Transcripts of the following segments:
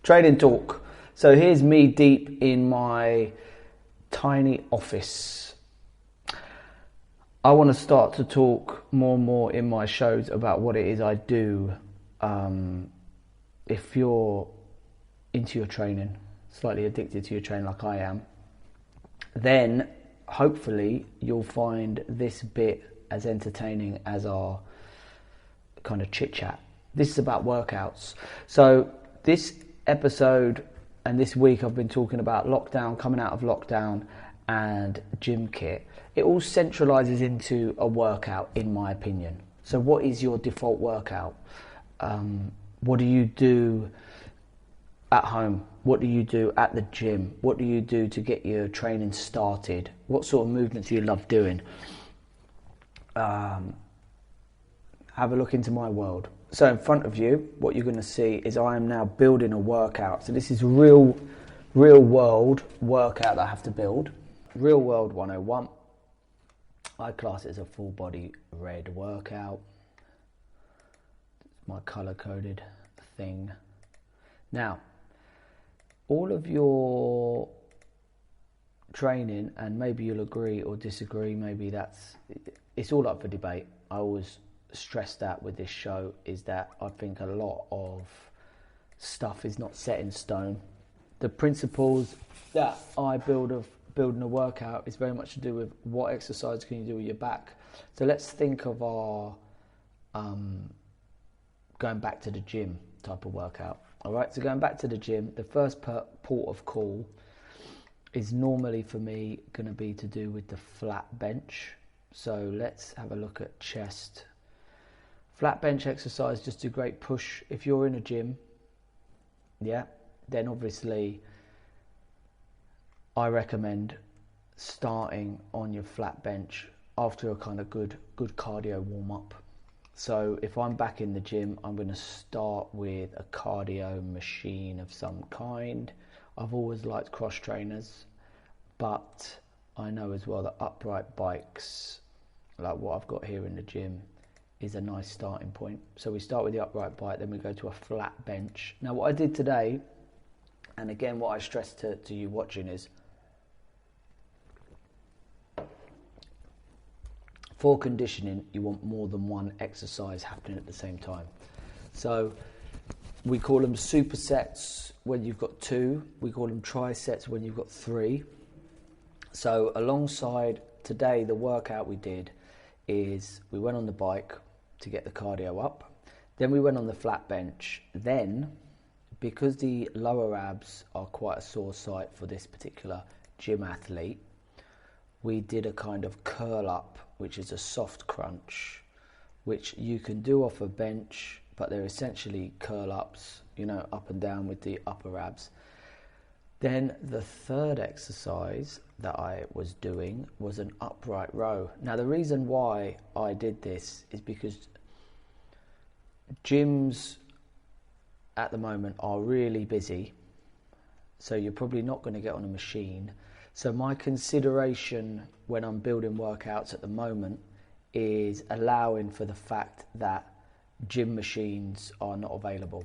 Trading talk. So here's me deep in my tiny office. I want to start to talk more and more in my shows about what it is I do. If you're into your training, slightly addicted to your training like I am, then hopefully you'll find this bit as entertaining as our kind of chit chat. This is about workouts. So this episode and this week I've been talking about lockdown, coming out of lockdown, and gym kit. It all centralizes into a workout, in my opinion. So what is your default workout? What do you do at home? What do you do at the gym? What do you do to get your training started? What sort of movements do you love doing? Have a look into my world. So in front of you, what you're going to see is I am now building a workout. So this is real world workout that I have to build. Real world 101. I class it as a full body red workout. It's my color coded thing. Now, all of your training, and maybe you'll agree or disagree, maybe it's all up for debate. I always stress that with this show, is that I think a lot of stuff is not set in stone. The principles that I build of building a workout is very much to do with what exercise can you do with your back. So let's think of our going back to the gym type of workout. All right, so going back to the gym, the first port of call is normally for me going to be to do with the flat bench. So let's have a look at chest. Flat bench exercise, just a great push. If you're in a gym, yeah, then obviously I recommend starting on your flat bench after a kind of good cardio warm up. So if I'm back in the gym, I'm going to start with a cardio machine of some kind. I've always liked cross trainers, but I know as well that upright bikes, like what I've got here in the gym, is a nice starting point. So we start with the upright bike, then we go to a flat bench. Now what I did today, and again what I stress to you watching, is for conditioning you want more than one exercise happening at the same time. So we call them supersets when you've got 2, we call them trisets when you've got 3. So alongside today, the workout we did is we went on the bike to get the cardio up, then we went on the flat bench. Then, because the lower abs are quite a sore sight for this particular gym athlete, we did a kind of curl up, which is a soft crunch, which you can do off a bench, but they're essentially curl ups, you know, up and down with the upper abs. Then the third exercise that I was doing was an upright row. Now the reason why I did this is because gyms at the moment are really busy, so you're probably not going to get on a machine. So my consideration when I'm building workouts at the moment is allowing for the fact that gym machines are not available.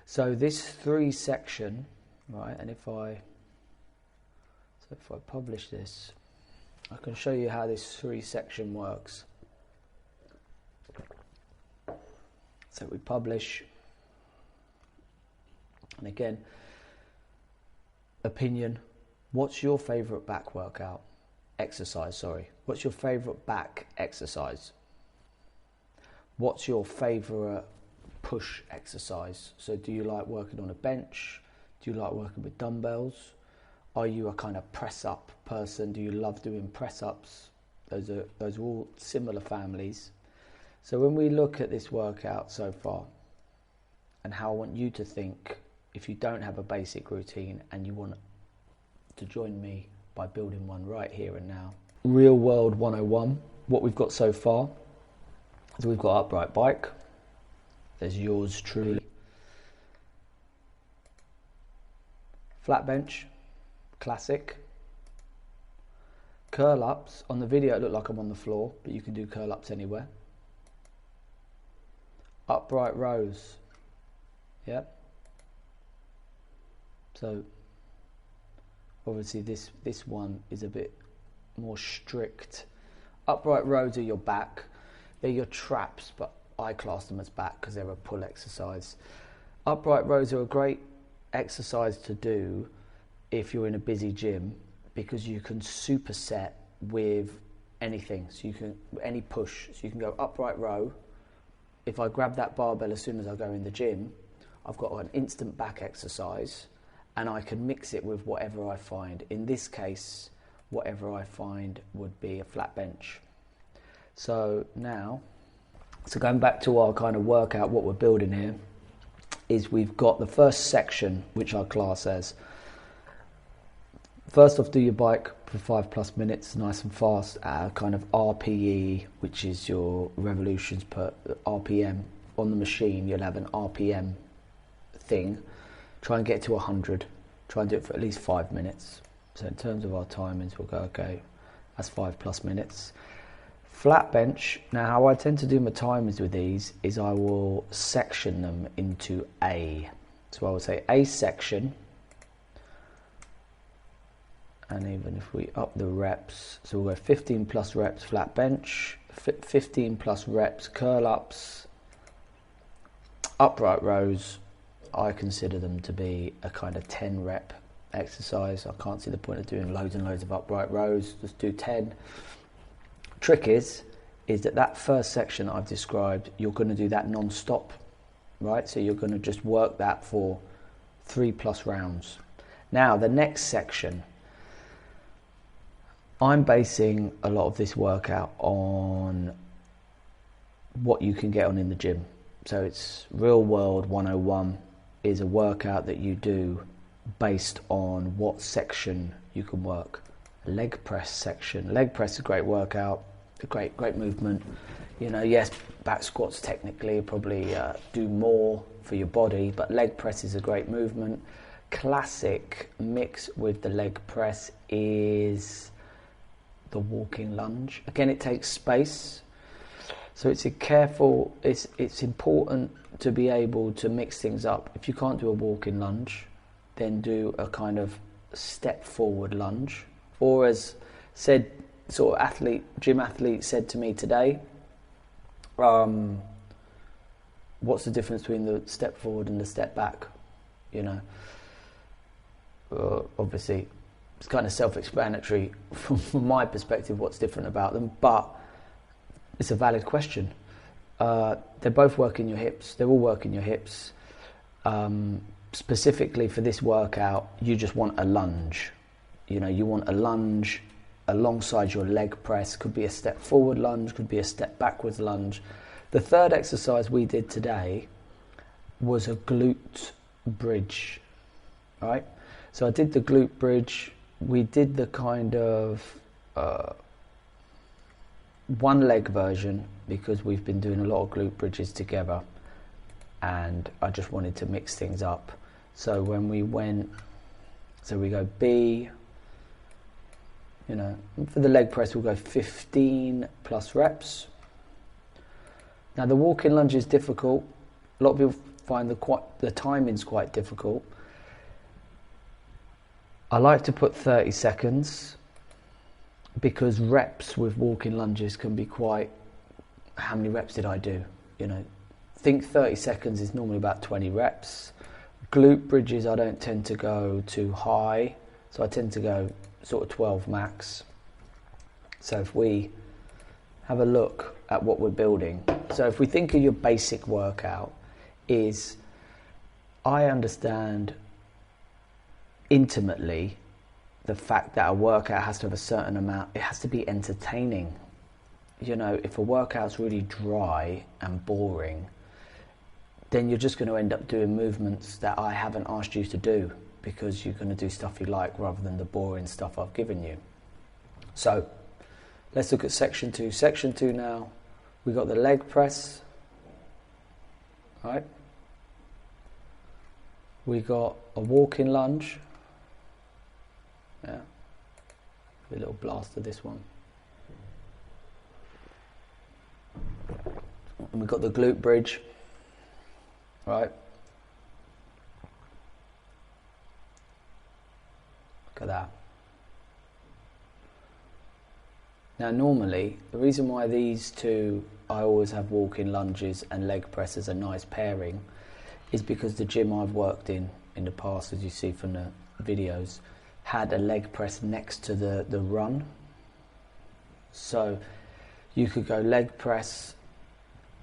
So this 3 section, right, and if I publish this, I can show you how this 3 section works. So we publish, and again, opinion. What's your favorite back workout? Exercise, sorry. What's your favorite back exercise? What's your favorite push exercise? So do you like working on a bench? Do you like working with dumbbells? Are you a kind of press up person? Do you love doing press ups? Those are all similar families. So when we look at this workout so far, and how I want you to think, if you don't have a basic routine and you want to join me by building one right here and now. Real world 101, what we've got so far is we've got upright bike. There's yours truly. Flat bench, classic. Curl ups. On the video it looked like I'm on the floor, but you can do curl ups anywhere. Upright rows. Yep. So obviously this one is a bit more strict. Upright rows are your back. They're your traps, but I class them as back because they're a pull exercise. Upright rows are a great exercise to do if you're in a busy gym, because you can superset with anything. So you can, any push, so you can go upright row. If I grab that barbell as soon as I go in the gym, I've got an instant back exercise, and I can mix it with whatever I find. In this case, whatever I find would be a flat bench. So now, so going back to our kind of workout, what we're building here is we've got the first section, which I class as, first off, do your bike for 5+ minutes, nice and fast, kind of RPE, which is your revolutions per RPM. On the machine, you'll have an RPM thing. Try and get to 100. Try and do it for at least 5 minutes. So in terms of our timings, we'll go, okay, that's 5+ minutes. Flat bench, now how I tend to do my timings with these is I will section them into A. So I will say A section, and even if we up the reps, so we'll go 15+ reps flat bench, 15+ reps curl ups, upright rows. I consider them to be a kind of 10 rep exercise. I can't see the point of doing loads and loads of upright rows, just do 10. Trick is that first section I've described, you're going to do that non-stop, right? So you're going to just work that for 3+ rounds. Now the next section, I'm basing a lot of this workout on what you can get on in the gym. So it's Real World 101 is a workout that you do based on what section you can work. Leg press section. Leg press is a great workout, a great movement. You know, yes, back squats technically probably do more for your body, but leg press is a great movement. Classic mix with the leg press is the walking lunge. Again, it takes space, so it's important to be able to mix things up. If you can't do a walking lunge, then do a kind of step forward lunge, or as said, sort of gym athlete said to me today, what's the difference between the step forward and the step back? You know, obviously it's kind of self-explanatory from my perspective what's different about them, but it's a valid question. They're both working your hips. They're all working your hips. Specifically for this workout, you just want a lunge. You know, you want a lunge alongside your leg press. Could be a step forward lunge, could be a step backwards lunge. The third exercise we did today was a glute bridge, right? So I did the glute bridge. We did the kind of one leg version because we've been doing a lot of glute bridges together and I just wanted to mix things up. So when we went, so we go B, you know, for the leg press we'll go 15+ reps. Now the walking lunge is difficult. A lot of people find the timing's quite difficult. I like to put 30 seconds because reps with walking lunges can be quite, how many reps did I do? You know, think 30 seconds is normally about 20 reps. Glute bridges I don't tend to go too high, so I tend to go sort of 12 max. So if we have a look at what we're building, so if we think of your basic workout, is I understand intimately the fact that a workout has to have a certain amount, it has to be entertaining. You know, if a workout's really dry and boring, then you're just going to end up doing movements that I haven't asked you to do because you're going to do stuff you like rather than the boring stuff I've given you. So let's look at section 2. Section 2 now, we got the leg press, right? We got a walking lunge. Yeah, a little blast of this one. And we've got the glute bridge, right? Look at that. Now normally, the reason why these two, I always have walking lunges and leg press as a nice pairing, is because the gym I've worked in the past, as you see from the videos, had a leg press next to the run. So you could go leg press,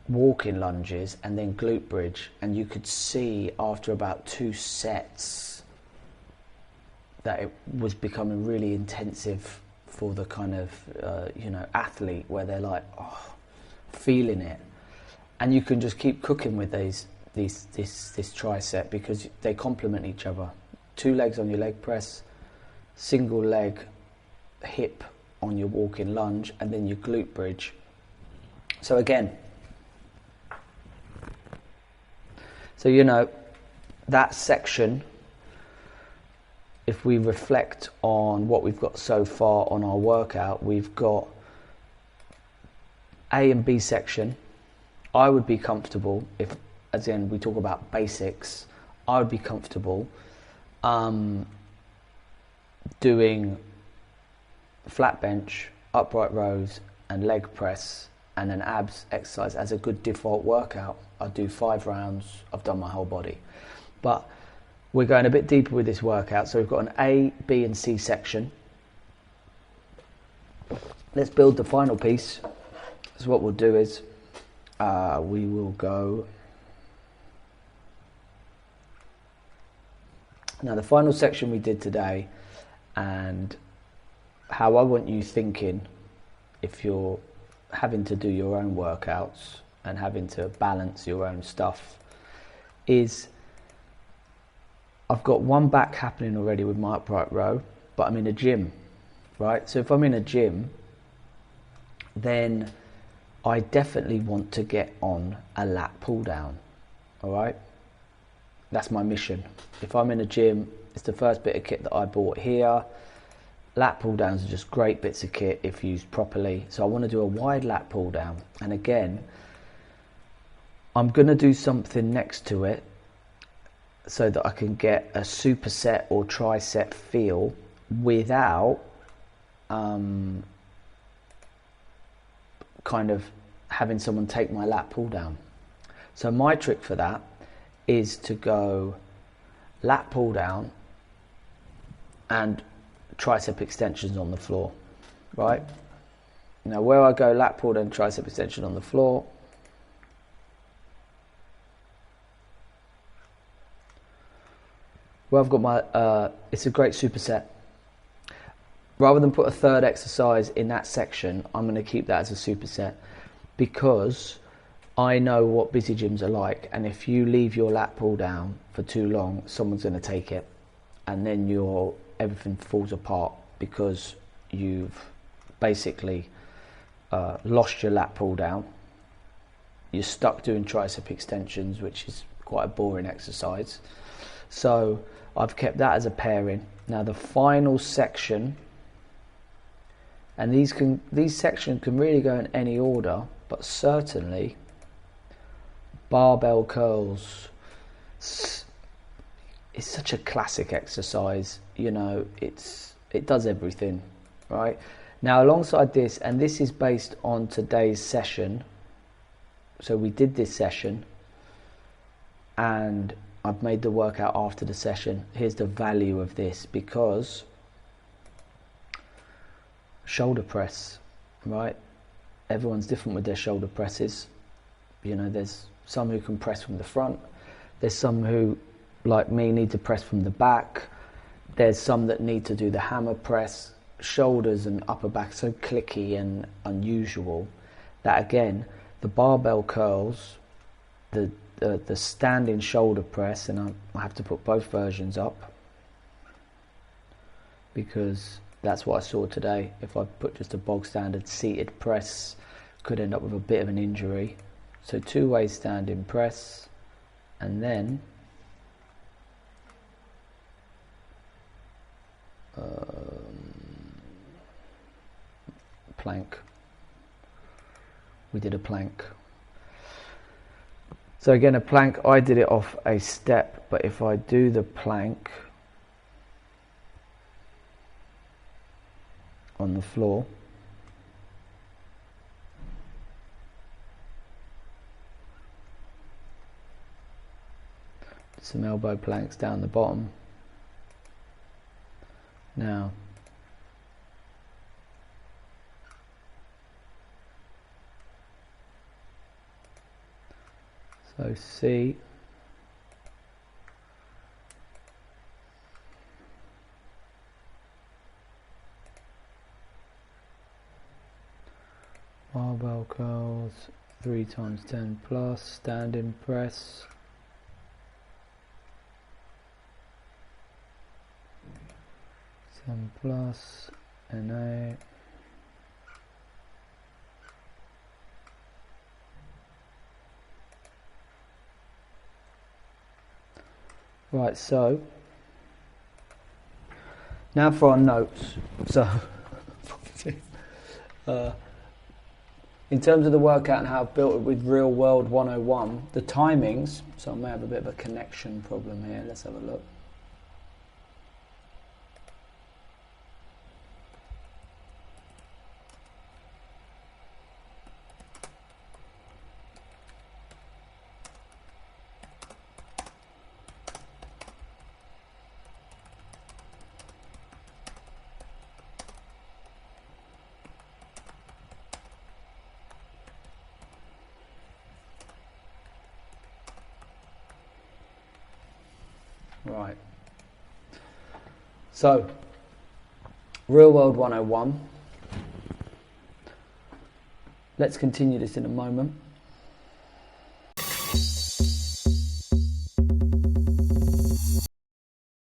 walking lunges, and then glute bridge, and you could see after about 2 sets that it was becoming really intensive for the kind of you know, athlete, where they're like, oh, feeling it. And you can just keep cooking with this tricep, because they complement each other. 2 legs on your leg press, single leg hip on your walking lunge, and then your glute bridge. So again, so you know, that section, if we reflect on what we've got so far on our workout, we've got A and B section. I would be comfortable, if, as in we talk about basics, I would be comfortable doing flat bench, upright rows, and leg press, and an abs exercise as a good default workout. I'll do 5 rounds, I've done my whole body. But we're going a bit deeper with this workout, so we've got an A, B and C section. Let's build the final piece. So what we'll do is, we will go... Now the final section we did today, and how I want you thinking if you're having to do your own workouts and having to balance your own stuff, is I've got one back happening already with my upright row, but I'm in a gym, right? So if I'm in a gym, then I definitely want to get on a lat pull down, all right? That's my mission. If I'm in a gym, it's the first bit of kit that I bought here. Lat pull downs are just great bits of kit if used properly. So I want to do a wide lat pull down. And again, I'm going to do something next to it so that I can get a superset or tricep feel without kind of having someone take my lat pull down. So my trick for that is to go lat pull down and tricep extensions on the floor, right? Now where I go lat pull down, tricep extension on the floor, where I've got my, it's a great superset. Rather than put a third exercise in that section, I'm going to keep that as a superset, because I know what busy gyms are like, and if you leave your lat pull down for too long, someone's going to take it, and then everything falls apart, because you've basically lost your lat pull down. You're stuck doing tricep extensions, which is quite a boring exercise. So I've kept that as a pairing. Now the final section, and these sections can really go in any order, but certainly barbell curls is such a classic exercise. You know, it does everything, right? Now alongside this, and this is based on today's session, so we did this session and I've made the workout after the session. Here's the value of this, because shoulder press, right? Everyone's different with their shoulder presses. You know, there's some who can press from the front, there's some who, like me, need to press from the back, there's some that need to do the hammer press. Shoulders and upper back so clicky and unusual that, again, the barbell curls, the standing shoulder press, and I have to put both versions up because that's what I saw today. If I put just a bog standard seated press, could end up with a bit of an injury. So 2-way standing press, and then plank. We did a plank. So again, a plank, I did it off a step, but if I do the plank, on the floor. Some elbow planks down the bottom. Now, so C, barbell curls, 3 times 10 plus, standing press, plus NA, right, so now for our notes. So in terms of the workout and how I've built it with Real World 101, the timings, so I may have a bit of a connection problem here, let's have a look. Right, so Real World 101, let's continue this in a moment.